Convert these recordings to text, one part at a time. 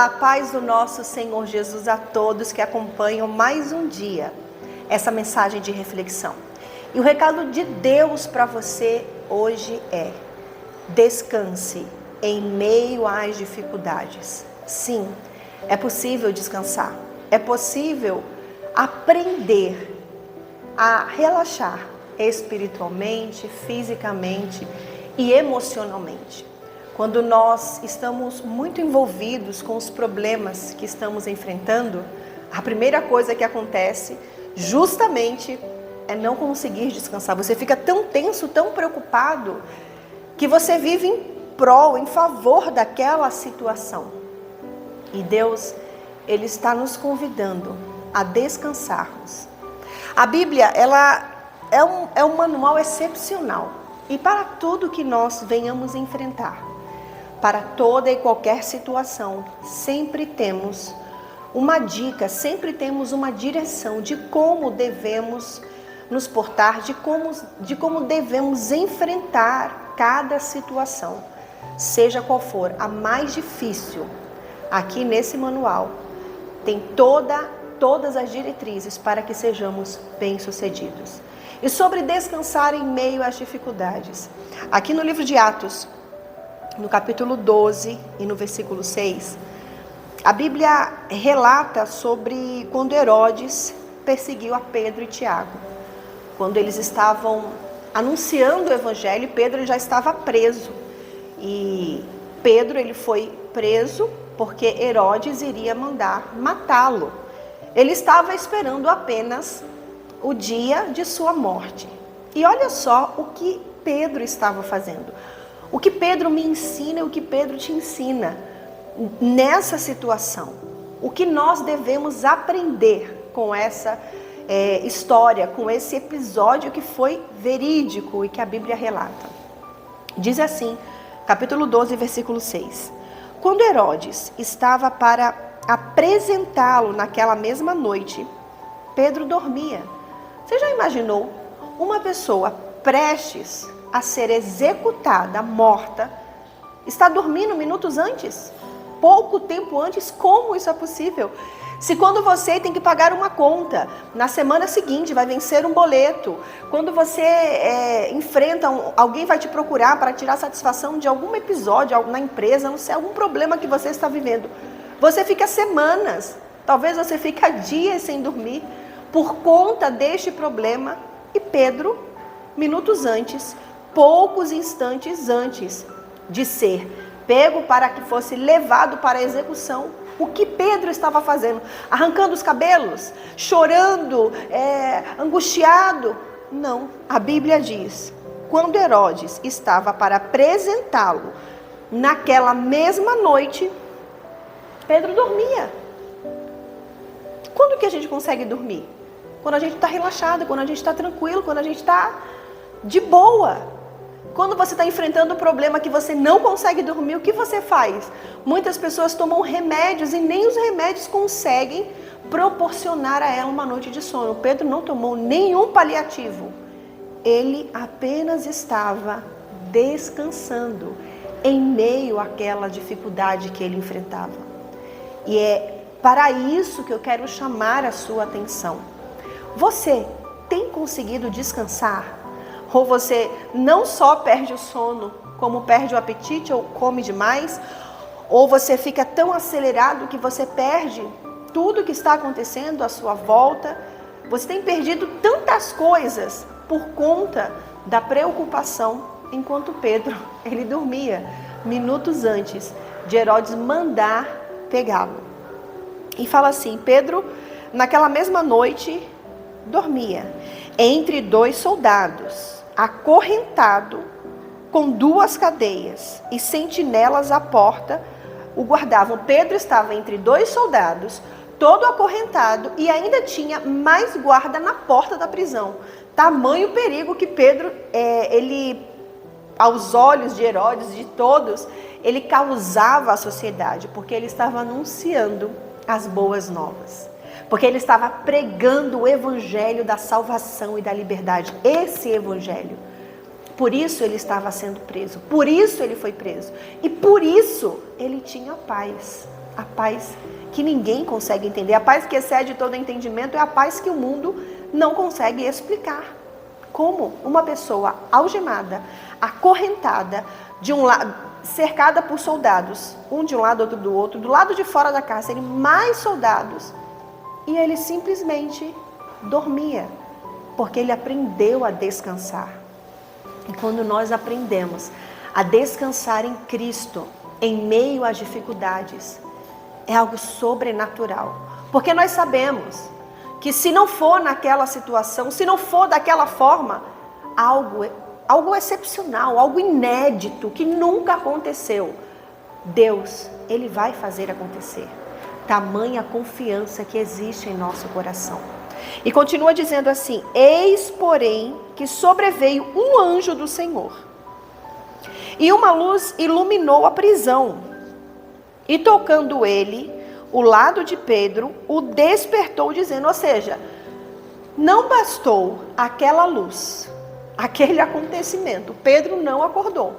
Olá, paz do nosso Senhor Jesus a todos que acompanham mais um dia essa mensagem de reflexão. E o recado de Deus para você hoje é: descanse em meio às dificuldades. Sim, é possível descansar, é possível aprender a relaxar espiritualmente, fisicamente e emocionalmente. Quando nós estamos muito envolvidos com os problemas que estamos enfrentando, a primeira coisa que acontece justamente é não conseguir descansar. Você fica tão tenso, tão preocupado, que você vive em prol, em favor daquela situação. E Deus, Ele está nos convidando a descansarmos. A Bíblia, ela é um manual excepcional. E para tudo que nós venhamos enfrentar, para toda e qualquer situação, sempre temos uma dica, sempre temos uma direção de como devemos nos portar, de como devemos enfrentar cada situação, seja qual for a mais difícil. Aqui nesse manual tem todas as diretrizes para que sejamos bem-sucedidos. E sobre descansar em meio às dificuldades, aqui no livro de Atos, no capítulo 12 e no versículo 6, a Bíblia relata sobre quando Herodes perseguiu a Pedro e Tiago. Quando eles estavam anunciando o evangelho, Pedro já estava preso. E Pedro ele foi preso porque Herodes iria mandar matá-lo. Ele estava esperando apenas o dia de sua morte. E olha só o que Pedro estava fazendo. O que Pedro me ensina e o que Pedro te ensina nessa situação. O que nós devemos aprender com essa história, com esse episódio que foi verídico e que a Bíblia relata. Diz assim, capítulo 12, versículo 6. Quando Herodes estava para apresentá-lo naquela mesma noite, Pedro dormia. Você já imaginou uma pessoa prestes a ser executada, morta, está dormindo minutos antes? Pouco tempo antes? Como isso é possível? Se quando você tem que pagar uma conta, na semana seguinte vai vencer um boleto, quando você enfrenta, alguém vai te procurar para tirar satisfação de algum episódio na empresa, não sei, algum problema que você está vivendo, você fica semanas, talvez você fica dias sem dormir, por conta deste problema. E Pedro, minutos antes, poucos instantes antes de ser pego para que fosse levado para a execução, o que Pedro estava fazendo? Arrancando os cabelos? Chorando? Angustiado? Não, a Bíblia diz, quando Herodes estava para apresentá-lo naquela mesma noite, Pedro dormia. Quando que a gente consegue dormir? Quando a gente está relaxado, quando a gente está tranquilo, quando a gente está de boa. Quando você está enfrentando um problema que você não consegue dormir, o que você faz? Muitas pessoas tomam remédios e nem os remédios conseguem proporcionar a ela uma noite de sono. Pedro não tomou nenhum paliativo. Ele apenas estava descansando em meio àquela dificuldade que ele enfrentava. E é para isso que eu quero chamar a sua atenção. Você tem conseguido descansar? Ou você não só perde o sono, como perde o apetite ou come demais? Ou você fica tão acelerado que você perde tudo que está acontecendo à sua volta? Você tem perdido tantas coisas por conta da preocupação, enquanto Pedro, ele dormia minutos antes de Herodes mandar pegá-lo. E fala assim, Pedro, naquela mesma noite, dormia entre dois soldados, acorrentado com duas cadeias e sentinelas à porta o guardavam. Pedro estava entre dois soldados, todo acorrentado, e ainda tinha mais guarda na porta da prisão. Tamanho perigo que Pedro, ele, aos olhos de Herodes, de todos, ele causava à sociedade, porque ele estava anunciando as boas novas. Porque ele estava pregando o evangelho da salvação e da liberdade. Esse evangelho. Por isso ele estava sendo preso. Por isso ele foi preso. E por isso ele tinha paz. A paz que ninguém consegue entender. A paz que excede todo entendimento é a paz que o mundo não consegue explicar. Como uma pessoa algemada, acorrentada, de um lado, cercada por soldados, um de um lado, outro do outro, do lado de fora da cárcere, mais soldados, e ele simplesmente dormia, porque ele aprendeu a descansar. E quando nós aprendemos a descansar em Cristo, em meio às dificuldades, é algo sobrenatural. Porque nós sabemos que se não for naquela situação, se não for daquela forma, algo excepcional, algo inédito, que nunca aconteceu, Deus, Ele vai fazer acontecer. Tamanha confiança que existe em nosso coração. E continua dizendo assim: eis, porém, que sobreveio um anjo do Senhor, e uma luz iluminou a prisão, e tocando ele o lado de Pedro, o despertou, dizendo, ou seja, não bastou aquela luz, aquele acontecimento, Pedro não acordou.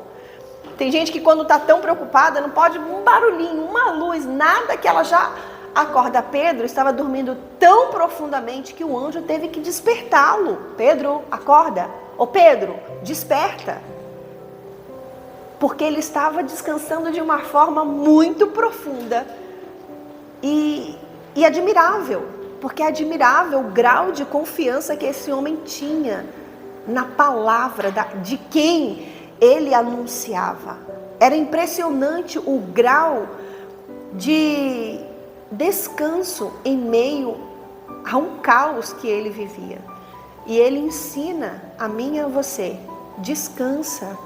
Tem gente que quando está tão preocupada, não pode um barulhinho, uma luz, nada, que ela já acorda. Pedro estava dormindo tão profundamente que o anjo teve que despertá-lo. Pedro, acorda. Ô Pedro, desperta. Porque ele estava descansando de uma forma muito profunda e admirável. Porque é admirável o grau de confiança que esse homem tinha na palavra de quem ele anunciava. Era impressionante o grau de descanso em meio a um caos que ele vivia. E ele ensina a mim e a você: descansa.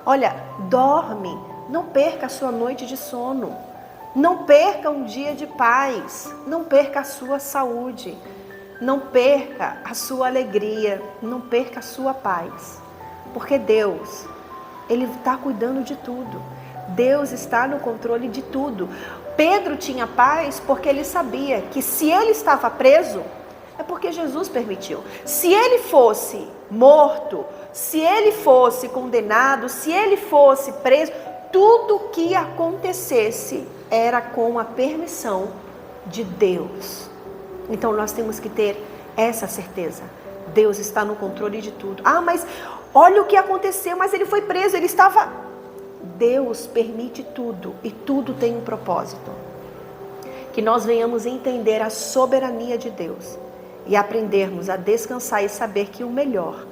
Olha, dorme, não perca a sua noite de sono, não perca um dia de paz, não perca a sua saúde, não perca a sua alegria, não perca a sua paz, porque Deus, Ele está cuidando de tudo, Deus está no controle de tudo. Pedro tinha paz porque ele sabia que se ele estava preso, é porque Jesus permitiu. Se ele fosse morto, se ele fosse condenado, se ele fosse preso, tudo que acontecesse era com a permissão de Deus. Então nós temos que ter essa certeza. Deus está no controle de tudo. Ah, mas olha o que aconteceu, mas ele foi preso, ele estava... Deus permite tudo e tudo tem um propósito. Que nós venhamos entender a soberania de Deus e aprendermos a descansar e saber que o melhor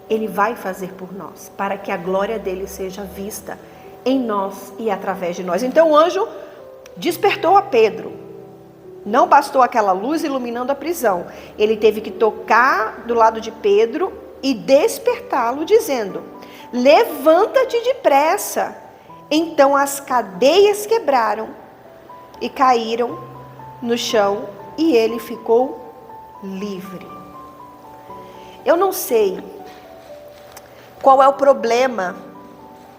Ele vai fazer por nós, para que a glória dele seja vista em nós e através de nós. Então o anjo despertou a Pedro. Não bastou aquela luz iluminando a prisão. Ele teve que tocar do lado de Pedro e despertá-lo, dizendo: levanta-te depressa. Então as cadeias quebraram e caíram no chão e ele ficou livre. Eu não sei qual é o problema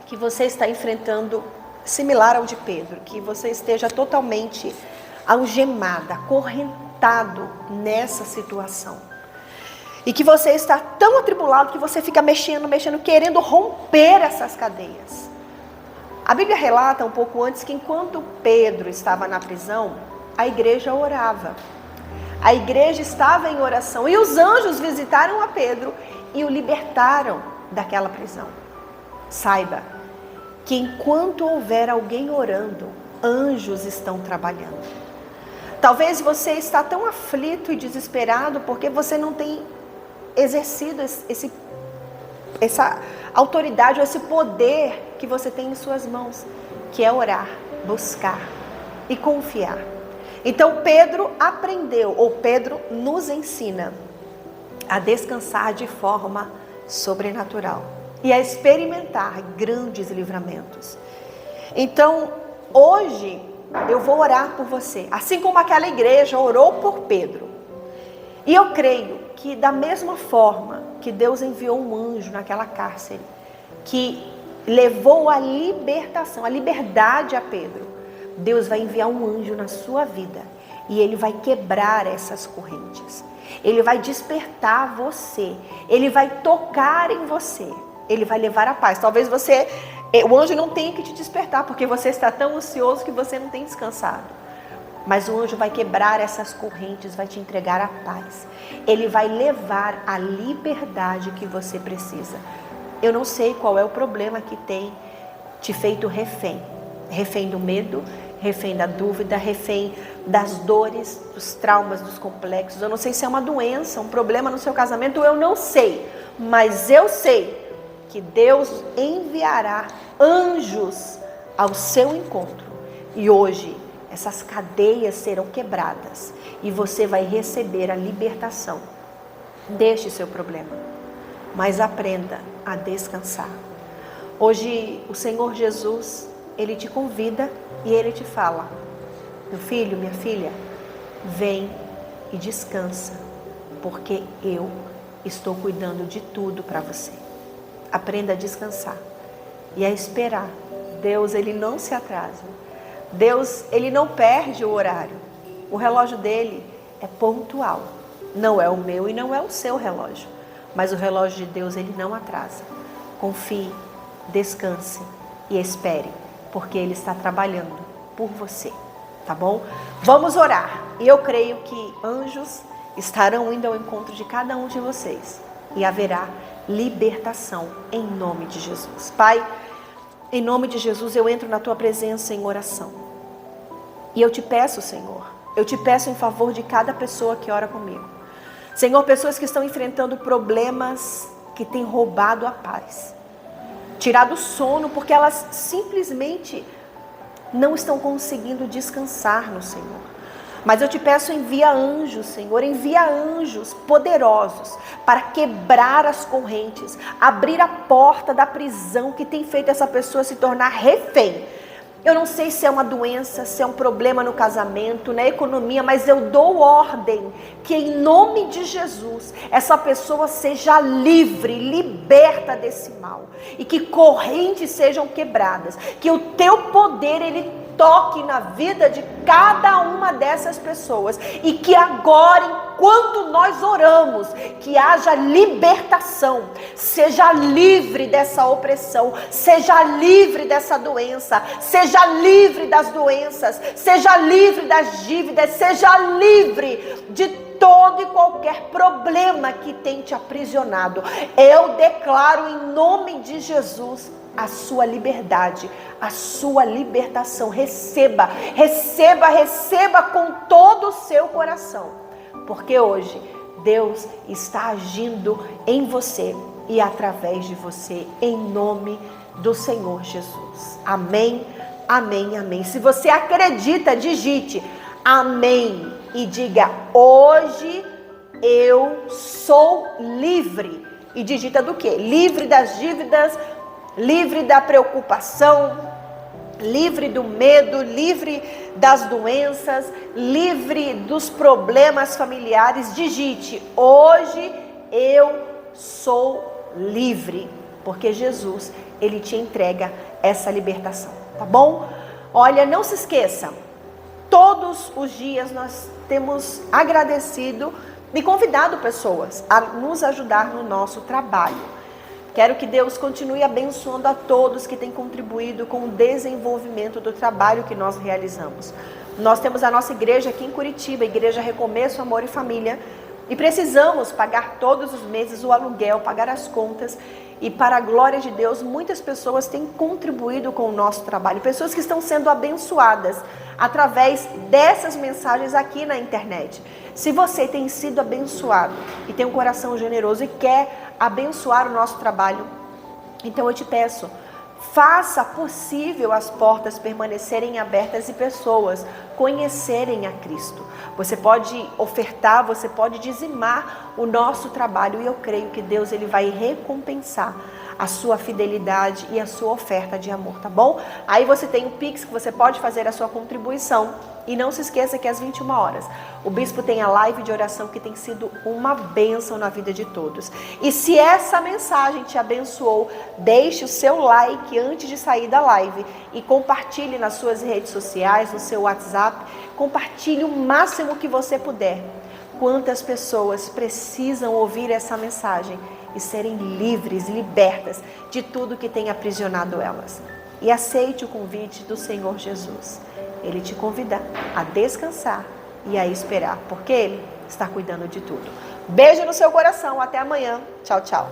que você está enfrentando similar ao de Pedro, que você esteja totalmente algemado, acorrentado nessa situação. E que você está tão atribulado que você fica mexendo, querendo romper essas cadeias. A Bíblia relata um pouco antes que enquanto Pedro estava na prisão, a igreja orava. A igreja estava em oração e os anjos visitaram a Pedro e o libertaram daquela prisão. Saiba que enquanto houver alguém orando, anjos estão trabalhando. Talvez você está tão aflito e desesperado porque você não tem exercido essa autoridade ou esse poder que você tem em suas mãos, que é orar, buscar e confiar. Então Pedro aprendeu, ou Pedro nos ensina a descansar de forma sobrenatural e a experimentar grandes livramentos. Então hoje eu vou orar por você, assim como aquela igreja orou por Pedro. E eu creio que da mesma forma que Deus enviou um anjo naquela cárcere, que levou a libertação, a liberdade a Pedro, Deus vai enviar um anjo na sua vida e ele vai quebrar essas correntes. Ele vai despertar você, ele vai tocar em você, ele vai levar a paz. Talvez o anjo não tenha que te despertar, porque você está tão ansioso que você não tem descansado. Mas o anjo vai quebrar essas correntes, vai te entregar a paz. Ele vai levar a liberdade que você precisa. Eu não sei qual é o problema que tem te feito refém. Refém do medo, refém da dúvida, refém das dores, dos traumas, dos complexos. Eu não sei se é uma doença, um problema no seu casamento, eu não sei. Mas eu sei que Deus enviará anjos ao seu encontro. E hoje essas cadeias serão quebradas e você vai receber a libertação. Deixe seu problema, mas aprenda a descansar. Hoje o Senhor Jesus, Ele te convida e Ele te fala: meu filho, minha filha, vem e descansa, porque eu estou cuidando de tudo para você. Aprenda a descansar e a esperar. Deus, Ele não se atrasa. Deus, Ele não perde o horário. O relógio dele é pontual. Não é o meu e não é o seu relógio. Mas o relógio de Deus, Ele não atrasa. Confie, descanse e espere, porque Ele está trabalhando por você, tá bom? Vamos orar. E eu creio que anjos estarão indo ao encontro de cada um de vocês. E haverá libertação em nome de Jesus. Pai, em nome de Jesus, eu entro na Tua presença em oração. E eu te peço, Senhor, eu te peço em favor de cada pessoa que ora comigo. Senhor, pessoas que estão enfrentando problemas que têm roubado a paz, tirado o sono, porque elas simplesmente não estão conseguindo descansar no Senhor. Mas eu te peço, envia anjos, Senhor, envia anjos poderosos para quebrar as correntes, abrir a porta da prisão que tem feito essa pessoa se tornar refém. Eu não sei se é uma doença, se é um problema no casamento, na economia, mas eu dou ordem que em nome de Jesus, essa pessoa seja livre, liberta desse mal. E que correntes sejam quebradas, que o teu poder, ele toque na vida de cada uma dessas pessoas. E que agora, enquanto nós oramos, que haja libertação, seja livre dessa opressão, seja livre dessa doença, seja livre das doenças, seja livre das dívidas, seja livre de todo e qualquer problema que tem te aprisionado. Eu declaro em nome de Jesus a sua liberdade, a sua libertação. Receba, receba, receba com todo o seu coração, porque hoje Deus está agindo em você e através de você, em nome do Senhor Jesus. Amém, amém, amém. Se você acredita, digite amém e diga: hoje eu sou livre. E digita do quê? Livre das dívidas, livre da preocupação, livre do medo, livre das doenças, livre dos problemas familiares. Digite: hoje eu sou livre, porque Jesus, Ele te entrega essa libertação, tá bom? Olha, não se esqueça, todos os dias nós temos agradecido e convidado pessoas a nos ajudar no nosso trabalho. Quero que Deus continue abençoando a todos que têm contribuído com o desenvolvimento do trabalho que nós realizamos. Nós temos a nossa igreja aqui em Curitiba, a Igreja Recomeço, Amor e Família, e precisamos pagar todos os meses o aluguel, pagar as contas. E para a glória de Deus, muitas pessoas têm contribuído com o nosso trabalho. Pessoas que estão sendo abençoadas através dessas mensagens aqui na internet. Se você tem sido abençoado e tem um coração generoso e quer abençoar o nosso trabalho, então eu te peço, faça possível as portas permanecerem abertas e pessoas conhecerem a Cristo. Você pode ofertar, você pode dizimar o nosso trabalho, e eu creio que Deus, Ele vai recompensar a sua fidelidade e a sua oferta de amor, tá bom? Aí você tem o Pix, que você pode fazer a sua contribuição. E não se esqueça que às 21 horas, o Bispo tem a live de oração que tem sido uma bênção na vida de todos. E se essa mensagem te abençoou, deixe o seu like antes de sair da live e compartilhe nas suas redes sociais, no seu WhatsApp. Compartilhe o máximo que você puder. Quantas pessoas precisam ouvir essa mensagem e serem livres, libertas de tudo que tem aprisionado elas. E aceite o convite do Senhor Jesus. Ele te convida a descansar e a esperar, porque Ele está cuidando de tudo. Beijo no seu coração, até amanhã. Tchau, tchau.